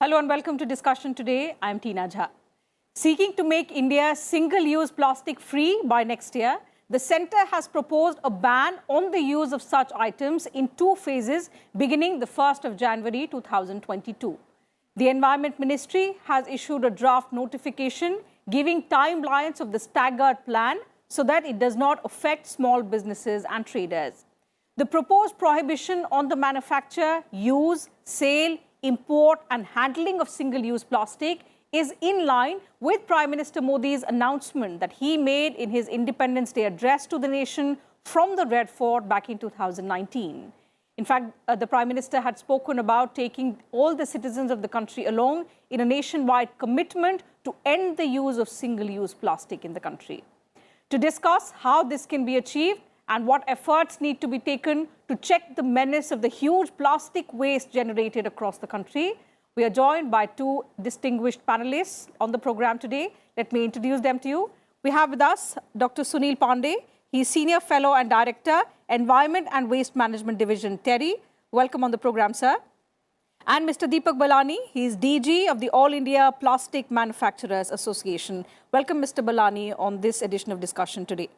Hello and welcome to discussion today. I'm Teena Jha. Seeking to make India single-use plastic free by next year, the centre has proposed a ban on the use of such items in 2 phases beginning the 1st of January 2022. The Environment Ministry has issued a draft notification giving timelines of the staggered plan so that it does not affect small businesses and traders. The proposed prohibition on the manufacture, use, sale, import and handling of single-use plastic is in line with Prime Minister Modi's announcement that he made in his Independence Day address to the nation from the Red Fort back in 2019. In fact, the Prime Minister had spoken about taking all the citizens of the country along in a nationwide commitment to end the use of single-use plastic in the country. To discuss how this can be achieved and what efforts need to be taken to check the menace of the huge plastic waste generated across the country, we are joined by 2 distinguished panelists on the program today. Let me introduce them to you. We have with us Dr. Suneel Pandey. He is Senior Fellow and Director, Environment and Waste Management Division, TERI. Welcome on the program, sir. And Mr. Deepak Ballani. He is DG of the All India Plastic Manufacturers Association. Welcome, Mr. Ballani, on this edition of discussion today.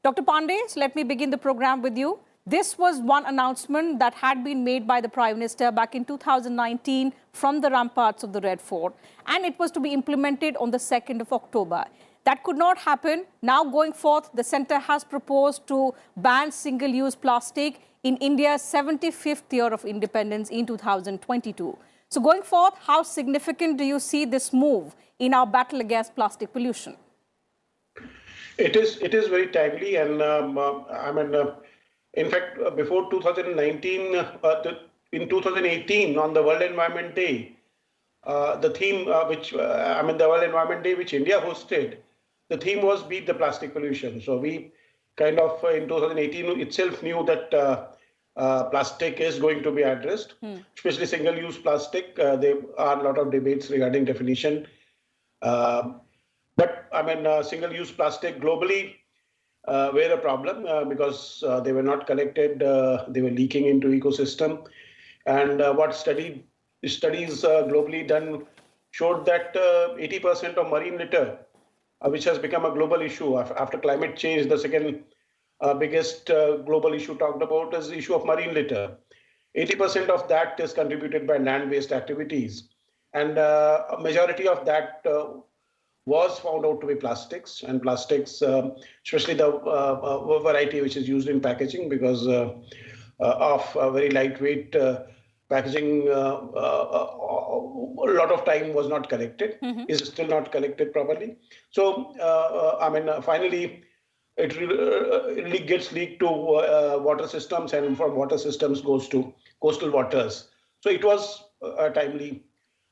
Dr. Pandey, so let me begin the program with you. This was one announcement that had been made by the Prime Minister back in 2019 from the ramparts of the Red Fort, and it was to be implemented on the 2nd of October. That could not happen. Now, going forth, the centre has proposed to ban single-use plastic in India's 75th year of independence in 2022. So, going forth, how significant do you see this move in our battle against plastic pollution? It is very timely, and in fact, before 2019, in 2018, on the World Environment Day, the theme the World Environment Day, which India hosted, the theme was "Beat the Plastic Pollution." So we kind of in 2018 itself knew that plastic is going to be addressed, especially single-use plastic. There are a lot of debates regarding definition. But single-use plastic globally were a problem because they were not collected, they were leaking into ecosystem. And what studies globally done showed that 80% of marine litter, which has become a global issue after climate change, the second biggest global issue talked about is the issue of marine litter. 80% of that is contributed by land-based activities. And a majority of that was found out to be plastics, and plastics, especially the variety which is used in packaging because of very lightweight packaging, a lot of time was not collected, is still not collected properly. So, finally, it really gets leaked to water systems, and from water systems goes to coastal waters. So it was a timely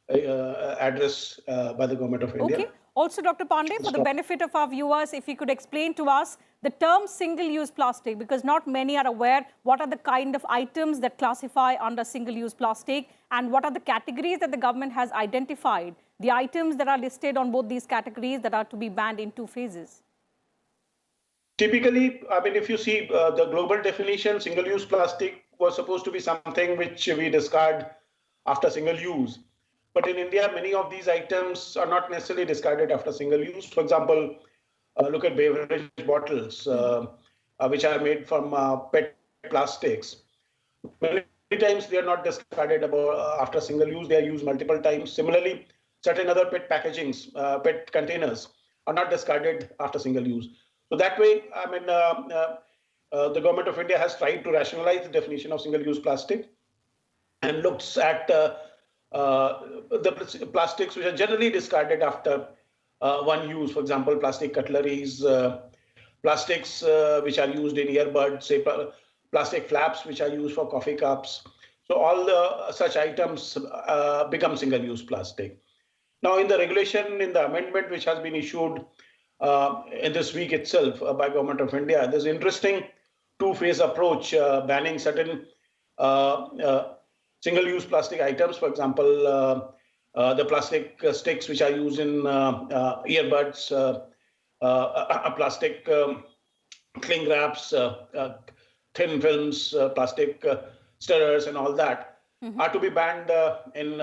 address by the government of India. Okay. Also, Dr. Pandey, for the benefit of our viewers, if you could explain to us the term single-use plastic, because not many are aware what are the kind of items that classify under single-use plastic and what are the categories that the government has identified, the items that are listed on both these categories that are to be banned in 2 phases. Typically, if you see the global definition, single-use plastic was supposed to be something which we discard after single use. But in India, many of these items are not necessarily discarded after single use. For example, look at beverage bottles, which are made from PET plastics. Many times they are not discarded after single use. They are used multiple times. Similarly, certain other PET packagings, PET containers are not discarded after single use. So that way, the government of India has tried to rationalize the definition of single-use plastic and looks at the plastics which are generally discarded after one use. For example, plastic cutleries, plastics which are used in earbuds, say plastic flaps which are used for coffee cups. So all such items become single-use plastic. Now, in the regulation, in the amendment which has been issued in this week itself by Government of India, there's an interesting 2-phase approach banning certain single-use plastic items. For example, the plastic sticks which are used in earbuds, plastic cling wraps, thin films, plastic stirrers and all that. are to be banned in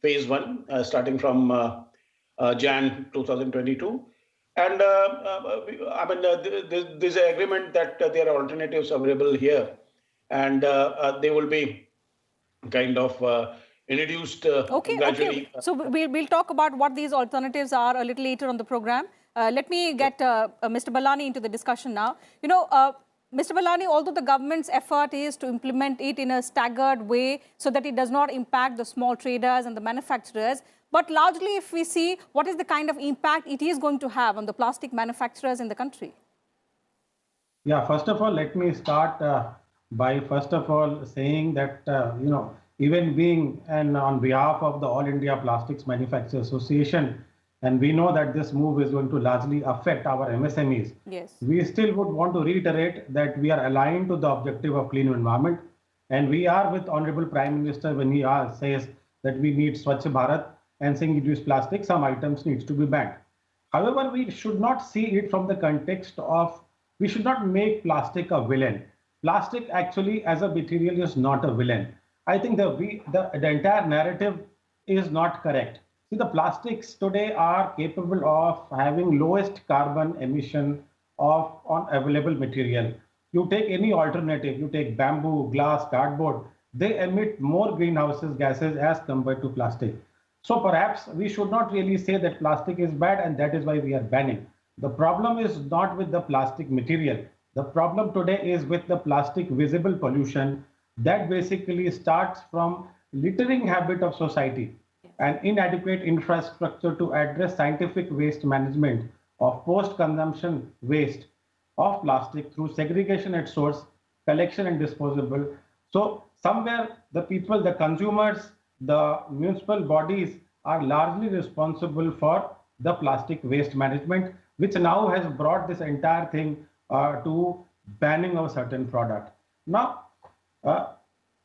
phase one, starting from Jan 2022. And there's an agreement that there are alternatives available here, and they will be kind of introduced gradually. Okay. So we'll talk about what these alternatives are a little later on the program. Let me get Mr. Ballani into the discussion now. Mr. Ballani, although the government's effort is to implement it in a staggered way so that it does not impact the small traders and the manufacturers, but largely if we see what is the kind of impact it is going to have on the plastic manufacturers in the country. Yeah, first of all, let me start by first of all saying that, even being and on behalf of the All India Plastics Manufacturers Association, and we know that this move is going to largely affect our MSMEs. Yes. We still would want to reiterate that we are aligned to the objective of clean environment, and we are with Honorable Prime Minister when he says that we need Swachh Bharat and single-use plastic, some items needs to be banned. However, we should not see it from the context of, we should not make plastic a villain. Plastic actually as a material is not a villain. I think the entire narrative is not correct. See, the plastics today are capable of having lowest carbon emission on available material. You take any alternative, you take bamboo, glass, cardboard, they emit more greenhouse gases as compared to plastic. So perhaps we should not really say that plastic is bad and that is why we are banning. The problem is not with the plastic material. The problem today is with the plastic visible pollution that basically starts from littering habit of society and inadequate infrastructure to address scientific waste management of post-consumption waste of plastic through segregation at source, collection and disposable. So somewhere the people, the consumers, the municipal bodies are largely responsible for the plastic waste management, which now has brought this entire thing to banning of a certain product. Now,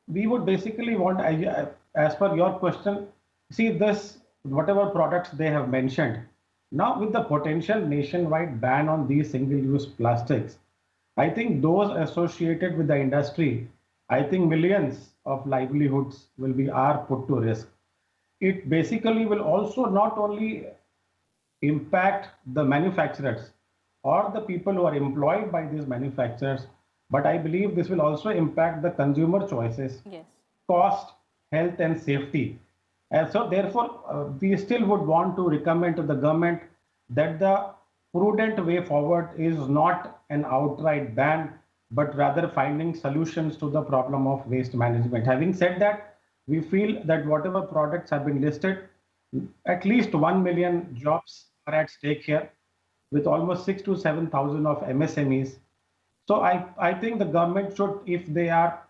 we would basically want, as per your question, see this, whatever products they have mentioned. Now, with the potential nationwide ban on these single-use plastics, I think those associated with the industry, I think millions of livelihoods are put to risk. It basically will also not only impact the manufacturers or the people who are employed by these manufacturers, but I believe this will also impact the consumer choices, yes, cost, health and safety. And so therefore, we still would want to recommend to the government that the prudent way forward is not an outright ban, but rather finding solutions to the problem of waste management. Having said that, we feel that whatever products have been listed, at least 1 million jobs are at stake here, with almost 6,000 to 7,000 of MSMEs. So I think the government should, if they are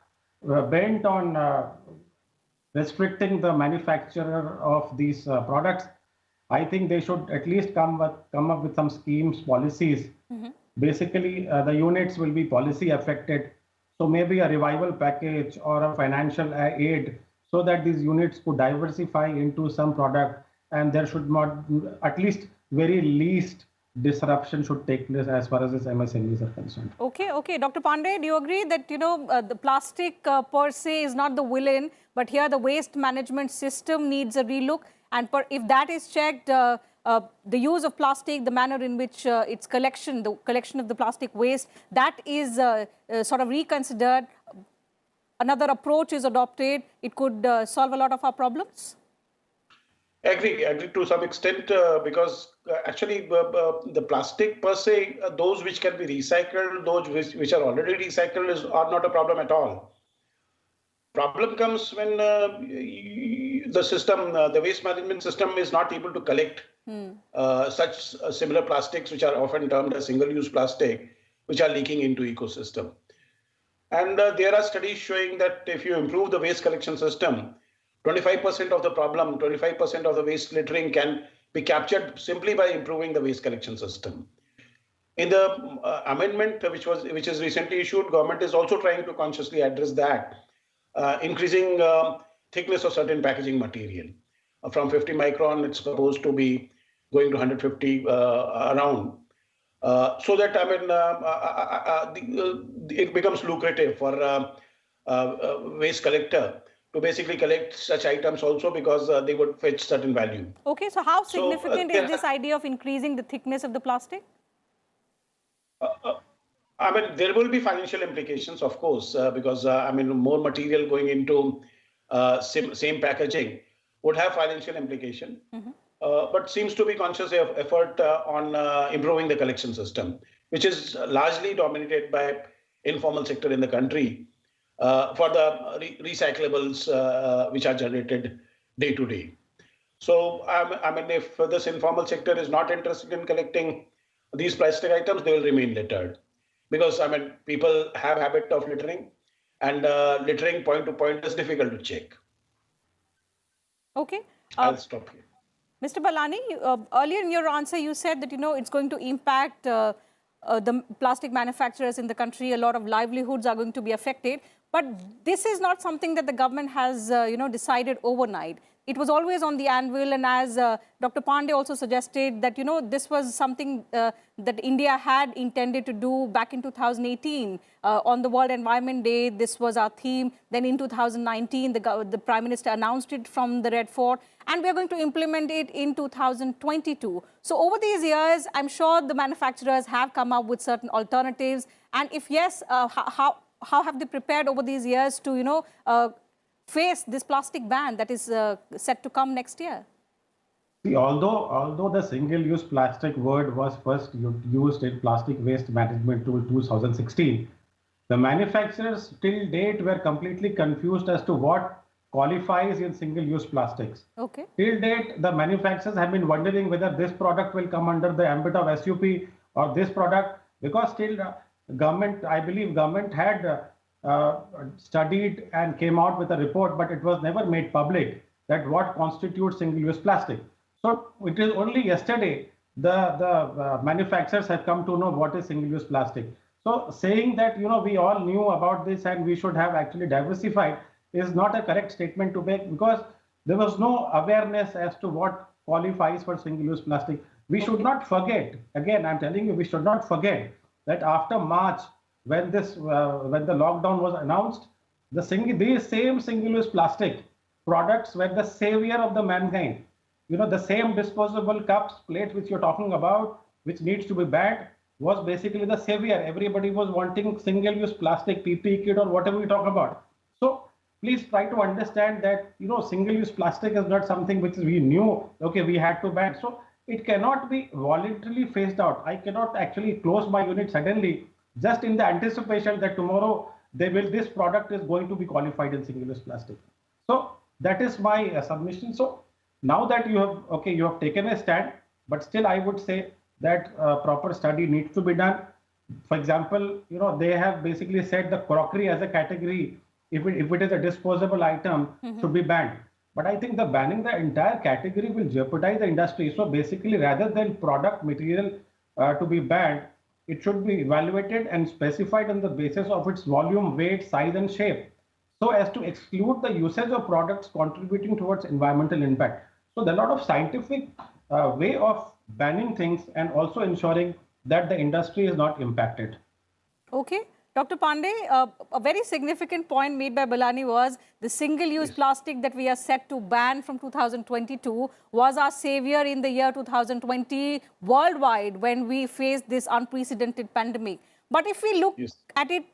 bent on restricting the manufacturer of these products, I think they should at least come up with some schemes, policies. Mm-hmm. Basically, the units will be policy affected. So maybe a revival package or a financial aid so that these units could diversify into some product, and there should not, at least very least, disruption should take place as far as this MSMEs are concerned. Okay. Dr. Pandey, do you agree that, the plastic per se is not the villain, but here the waste management system needs a relook? And if that is checked, the use of plastic, the manner in which its collection, the collection of the plastic waste, that is sort of reconsidered, another approach is adopted, it could solve a lot of our problems? Agree to some extent, because actually the plastic per se, those which can be recycled, those which are already recycled are not a problem at all. Problem comes when the system, the waste management system is not able to collect such similar plastics, which are often termed as single-use plastic, which are leaking into ecosystem. And there are studies showing that if you improve the waste collection system, 25% of the problem, 25% of the waste littering can be captured simply by improving the waste collection system. In the amendment which is recently issued, government is also trying to consciously address that, increasing thickness of certain packaging material. From 50 micron, it's supposed to be going to 150 around, so that it becomes lucrative for waste collector to basically collect such items also because they would fetch certain value. Okay, so how So, significant is this idea of increasing the thickness of the plastic? I mean, there will be financial implications, of course, because I mean, more material going into same packaging would have financial implication. But seems to be conscious of effort on improving the collection system, which is largely dominated by informal sector in the country for the recyclables which are generated day to day. So, I mean, if this informal sector is not interested in collecting these plastic items, they will remain littered. Because, I mean, people have habit of littering and littering point to point is difficult to check. Okay. I'll stop here. Mr. Ballani, earlier in your answer, you said that, it's going to impact the plastic manufacturers in the country. A lot of livelihoods are going to be affected. But this is not something that the government has, decided overnight. It was always on the anvil. And as Dr. Pandey also suggested that, this was something that India had intended to do back in 2018 on the World Environment Day. This was our theme. Then in 2019, the Prime Minister announced it from the Red Fort. And we're going to implement it in 2022. So over these years, I'm sure the manufacturers have come up with certain alternatives. And if yes, how have they prepared over these years to, face this plastic ban that is set to come next year? See, although the single-use plastic word was first used in Plastic Waste Management Tool 2016, the manufacturers till date were completely confused as to what qualifies in single-use plastics. Okay. Till date, the manufacturers have been wondering whether this product will come under the ambit of SUP or this product, because still government, I believe government had studied and came out with a report, but it was never made public that what constitutes single-use plastic. So it is only yesterday the manufacturers have come to know what is single-use plastic. So saying that, we all knew about this and we should have actually diversified is not a correct statement to make, because there was no awareness as to what qualifies for single-use plastic. We should not forget, again, I'm telling you, we should not forget that after March, when the lockdown was announced, these same single-use plastic products were the savior of the mankind. The same disposable cups, plates which you're talking about, which needs to be banned, was basically the savior. Everybody was wanting single-use plastic, PPE kit or whatever we talk about. So please try to understand that, single-use plastic is not something which we knew, okay, we had to ban. So it cannot be voluntarily phased out. I cannot actually close my unit suddenly just in the anticipation that tomorrow this product is going to be qualified in single-use plastic. So that is my submission. So now that you have taken a stand, but still I would say that proper study needs to be done. For example, they have basically said the crockery as a category, if it is a disposable item, should be banned. But I think banning the entire category will jeopardize the industry. So basically, rather than product material to be banned, it should be evaluated and specified on the basis of its volume, weight, size, and shape, so as to exclude the usage of products contributing towards environmental impact. So there are a lot of scientific way of banning things and also ensuring that the industry is not impacted. Okay. Dr. Pandey, a very significant point made by Ballani was the single-use plastic that we are set to ban from 2022 was our savior in the year 2020 worldwide when we faced this unprecedented pandemic. But if we look at it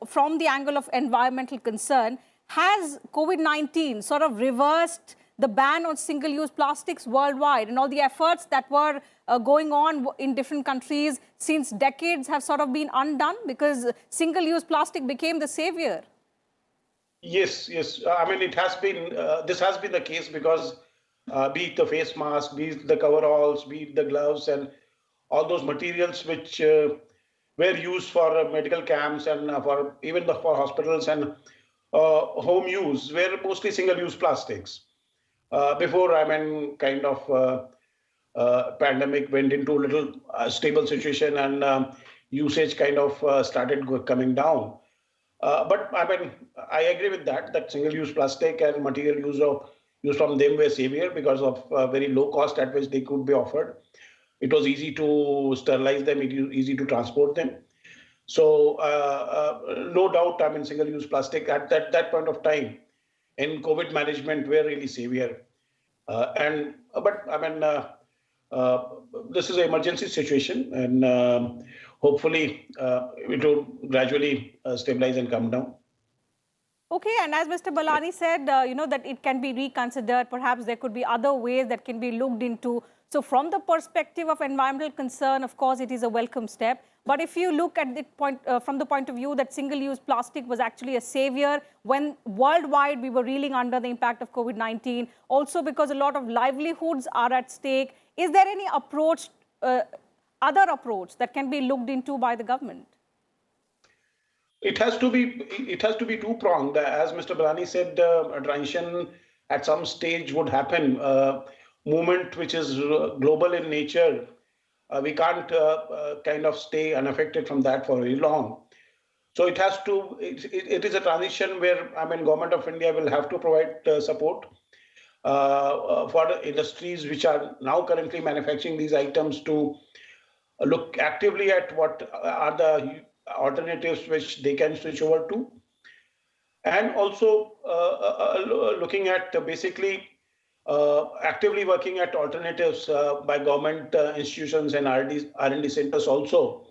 from the angle of environmental concern, has COVID-19 sort of reversed the ban on single-use plastics worldwide, and all the efforts that were going on in different countries since decades have sort of been undone because single-use plastic became the savior? Yes. I mean, it has been, this has been the case because be it the face mask, be it the coveralls, be it the gloves and all those materials which were used for medical camps and for hospitals and home use were mostly single-use plastics. Before, I mean, kind of pandemic went into a little stable situation and usage kind of started coming down. But I mean, I agree with that single-use plastic and material used from them were savior because of very low cost at which they could be offered. It was easy to sterilize them, easy to transport them. So no doubt, I mean, single-use plastic at that point of time in COVID management were really savior. But I mean, this is an emergency situation, and hopefully it will gradually stabilize and come down. Okay, and as Mr. Ballani said, that it can be reconsidered. Perhaps there could be other ways that can be looked into. So from the perspective of environmental concern, of course, it is a welcome step. But if you look at the point, from the point of view that single-use plastic was actually a savior when worldwide we were reeling under the impact of COVID-19, also because a lot of livelihoods are at stake, is there any approach, other approach that can be looked into by the government? It has to be two-pronged. As Mr. Ballani said, a transition at some stage would happen. Movement which is global in nature, we can't kind of stay unaffected from that for very long. So it has to. It is a transition where, I mean, Government of India will have to provide support for the industries which are now currently manufacturing these items to look actively at what are the alternatives which they can switch over to, and also looking at basically actively working at alternatives by government institutions and R&D centers also,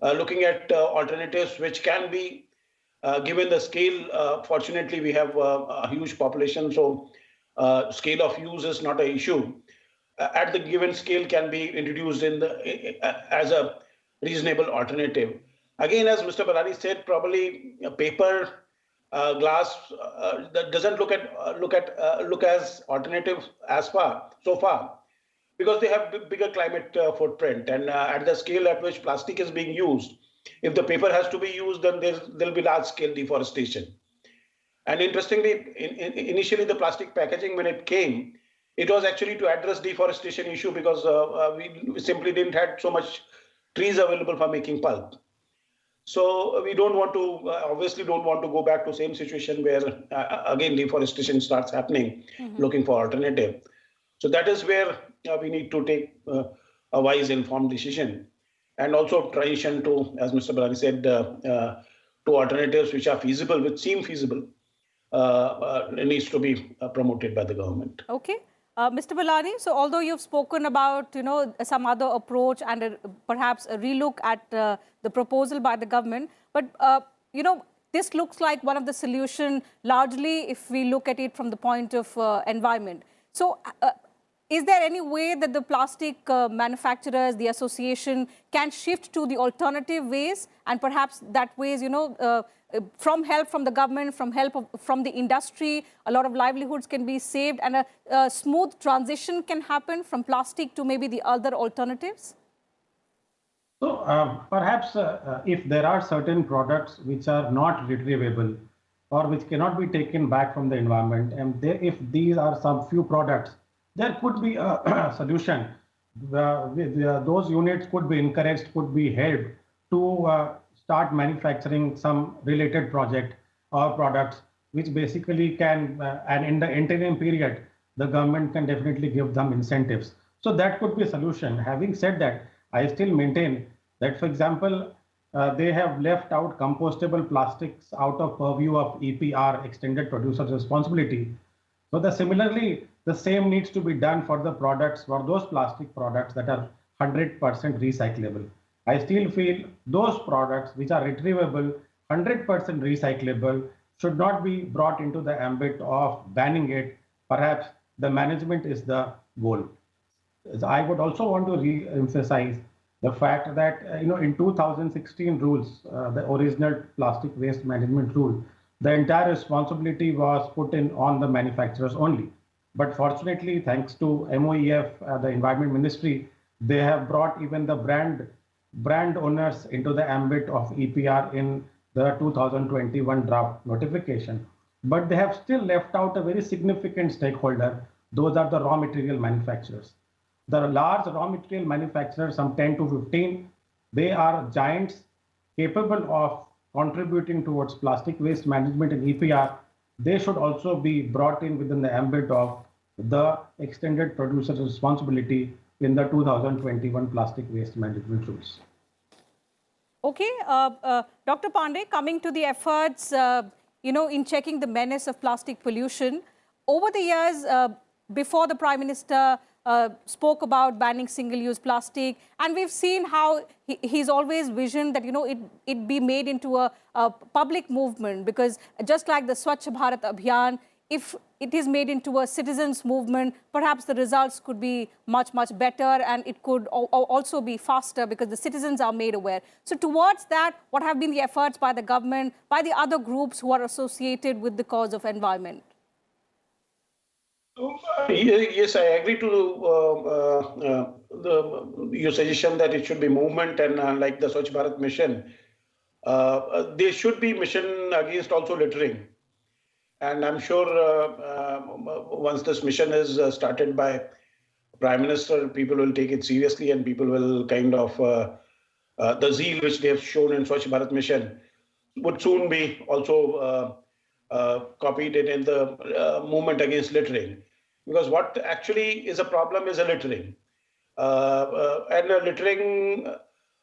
looking at alternatives which can be given the scale. Fortunately, we have a huge population, so scale of use is not an issue. At the given scale can be introduced as a reasonable alternative. Again, as Mr. Ballani said, probably paper, glass that doesn't look as alternative so far, because they have bigger climate footprint, and at the scale at which plastic is being used, if the paper has to be used, then there'll be large scale deforestation. And interestingly, initially the plastic packaging, when it came, it was actually to address deforestation issue, because we simply didn't have so much trees available for making pulp. So we don't want to, obviously don't want to go back to same situation where again deforestation starts happening, looking for alternative. So that is where we need to take a wise, informed decision, and also transition to, as Mr. Ballani said, to alternatives which are feasible, which seem feasible, needs to be promoted by the government. Okay. Mr. Ballani, so although you've spoken about, some other approach and perhaps a relook at the proposal by the government, but, this looks like one of the solution largely if we look at it from the point of environment. So is there any way that the plastic manufacturers, the association can shift to the alternative ways, and perhaps that ways, from help from the government, from help from the industry, a lot of livelihoods can be saved, and a smooth transition can happen from plastic to maybe the other alternatives? So perhaps if there are certain products which are not retrievable or which cannot be taken back from the environment, and if these are some few products, there could be a solution. Those units could be encouraged, could be helped to start manufacturing some related project or products, which basically can, and in the interim period, the government can definitely give them incentives. So that could be a solution. Having said that, I still maintain that, for example, they have left out compostable plastics out of purview of EPR, Extended Producer's Responsibility. So similarly, the same needs to be done for the products, for those plastic products that are 100% recyclable. I still feel those products which are retrievable, 100% recyclable, should not be brought into the ambit of banning it. Perhaps the management is the goal. I would also want to re-emphasize the fact that, in 2016 rules, the original plastic waste management rule, the entire responsibility was put on the manufacturers only. But fortunately, thanks to MOEF, the Environment Ministry, they have brought even the brand owners into the ambit of EPR in the 2021 draft notification. But they have still left out a very significant stakeholder. Those are the raw material manufacturers. The large raw material manufacturers, some 10 to 15, they are giants capable of contributing towards plastic waste management in EPR. They should also be brought in within the ambit of the Extended Producer's Responsibility in the 2021 plastic waste management rules. Okay, Dr. Pandey, coming to the efforts, in checking the menace of plastic pollution. Over the years, before the Prime Minister spoke about banning single-use plastic, and we've seen how he's always visioned that, it be made into a public movement, because just like the Swachh Bharat Abhiyan, if it is made into a citizens' movement, perhaps the results could be much, much better, and it could also be faster because the citizens are made aware. So towards that, what have been the efforts by the government, by the other groups who are associated with the cause of environment? Yes, I agree to your suggestion that it should be movement, and like the Swachh Bharat mission, there should be mission against also littering. And I'm sure once this mission is started by Prime Minister, people will take it seriously, and people will kind of, the zeal which they have shown in Swachh Bharat mission would soon be also copied in the movement against littering. Because what actually is a problem is a littering. And a littering,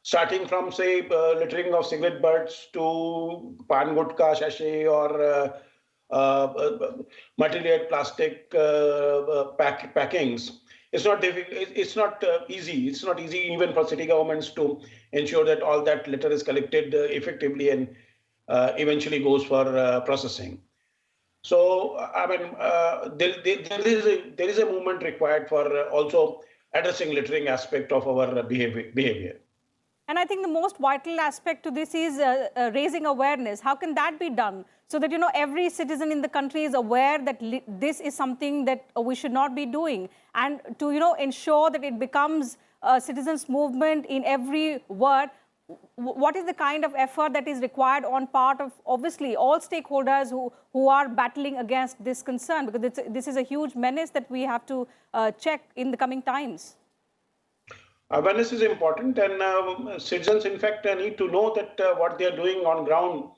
starting from, say, littering of cigarette butts to pan gutka sachet or multi-layered plastic packings. It's not difficult. It's not easy. It's not easy even for city governments to ensure that all that litter is collected effectively and eventually goes for processing. So, I mean, there is a movement required for also addressing littering aspect of our behavior. And I think the most vital aspect to this is raising awareness. How can that be done? So that, every citizen in the country is aware that this is something that we should not be doing. And to, ensure that it becomes a citizens' movement in every word, what is the kind of effort that is required on part of, obviously, all stakeholders who are battling against this concern? Because this is a huge menace that we have to check in the coming times. Awareness is important, and citizens, in fact, need to know that what they are doing on ground,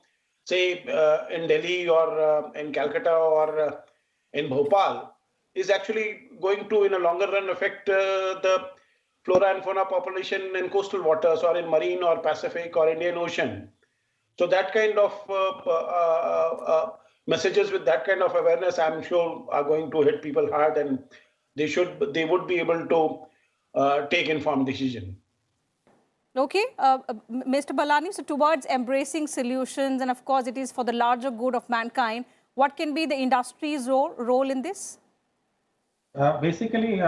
say in Delhi or in Calcutta or in Bhopal, is actually going to, in a longer run, affect the flora and fauna population in coastal waters or in marine or Pacific or Indian Ocean. So that kind of messages with that kind of awareness, I'm sure, are going to hit people hard, and they would be able to take informed decision. Okay, Mr. Ballani, so towards embracing solutions, and of course it is for the larger good of mankind, what can be the industry's role in this? Basically,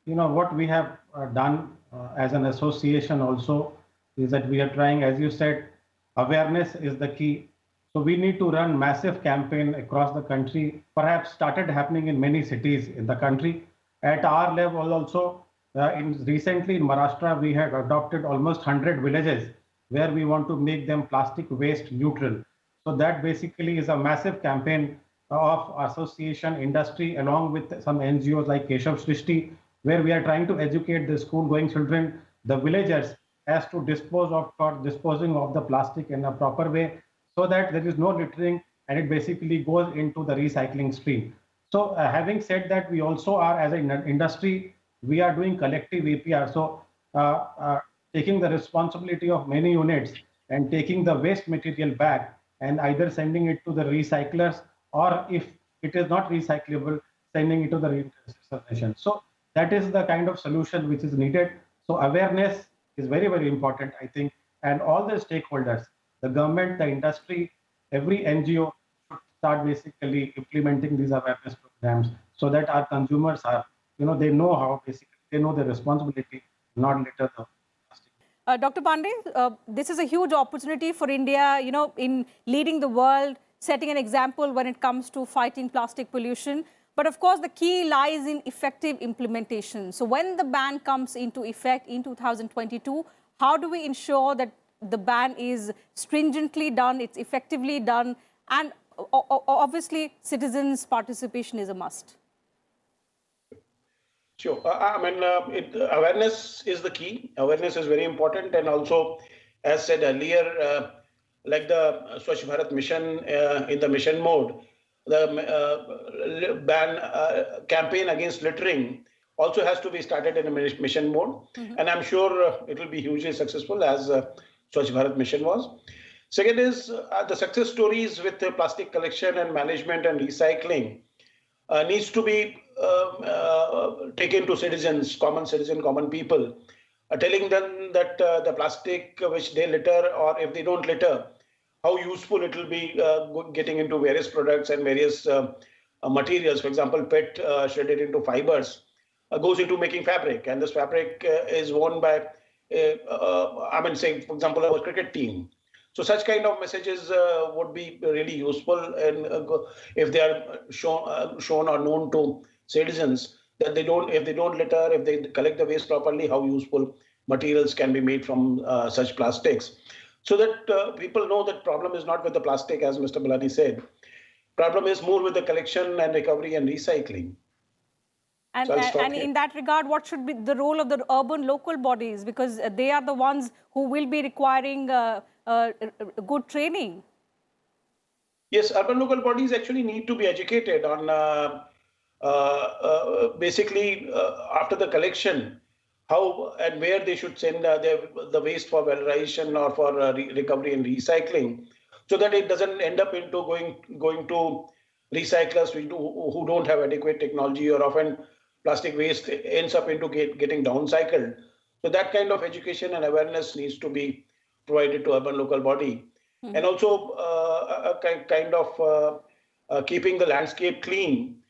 what we have done as an association also is that we are trying, as you said, awareness is the key. So we need to run massive campaign across the country, perhaps started happening in many cities in the country. At our level also, recently in Maharashtra, we had adopted almost 100 villages where we want to make them plastic waste neutral. So that basically is a massive campaign of association industry along with some NGOs like Keshav Srishti, where we are trying to educate the school-going children, the villagers, as to disposing of the plastic in a proper way, so that there is no littering and it basically goes into the recycling stream. So having said that, we also are, as an industry, we are doing collective APR. So taking the responsibility of many units and taking the waste material back and either sending it to the recyclers, or if it is not recyclable, sending it to the reincineration. So that is the kind of solution which is needed. So awareness is very, very important, I think. And all the stakeholders, the government, the industry, every NGO should start basically implementing these awareness programs so that our consumers are, they know how basically, they know the responsibility, not litter the plastic. Dr. Pandey, this is a huge opportunity for India, in leading the world, setting an example when it comes to fighting plastic pollution. But of course, the key lies in effective implementation. So when the ban comes into effect in 2022, how do we ensure that the ban is stringently done, it's effectively done, and obviously citizens' participation is a must? Sure. Awareness is the key. Awareness is very important. And also, as said earlier, like the Swachh Bharat mission in the mission mode, the ban campaign against littering also has to be started in a mission mode. Mm-hmm. And I'm sure it will be hugely successful as Swachh Bharat mission was. Second is the success stories with the plastic collection and management and recycling needs to be taken to citizens, common people, telling them that the plastic which they litter, or if they don't litter, how useful it will be getting into various products and various materials. For example, PET shredded into fibers goes into making fabric, and this fabric is worn by, say, for example, our cricket team. So such kind of messages would be really useful, and if they are shown or known to citizens that if they don't litter, if they collect the waste properly, how useful materials can be made from such plastics, so that people know that problem is not with the plastic, as Mr. Ballani said. Problem is more with the collection and recovery and recycling. And, So and in that regard, what should be the role of the urban local bodies? Because they are the ones who will be requiring good training. Yes, urban local bodies actually need to be educated on basically after the collection, how and where they should send the waste for valorization or for recovery and recycling, so that it doesn't end up into going to recyclers who don't have adequate technology, or often plastic waste ends up into getting downcycled. So that kind of education and awareness needs to be provided to urban local body. And also a kind of keeping the landscape clean.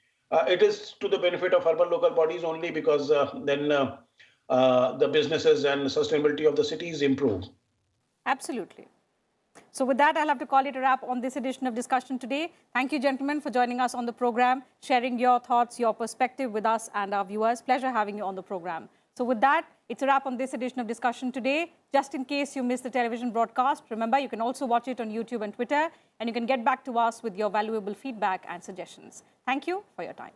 It is to the benefit of urban local bodies only, because then the businesses and sustainability of the cities improve. Absolutely. So with that, I'll have to call it a wrap on this edition of Discussion Today. Thank you, gentlemen, for joining us on the program, sharing your thoughts, your perspective with us and our viewers. Pleasure having you on the program. So with that, it's a wrap on this edition of Discussion Today. Just in case you missed the television broadcast, remember, you can also watch it on YouTube and Twitter, and you can get back to us with your valuable feedback and suggestions. Thank you for your time.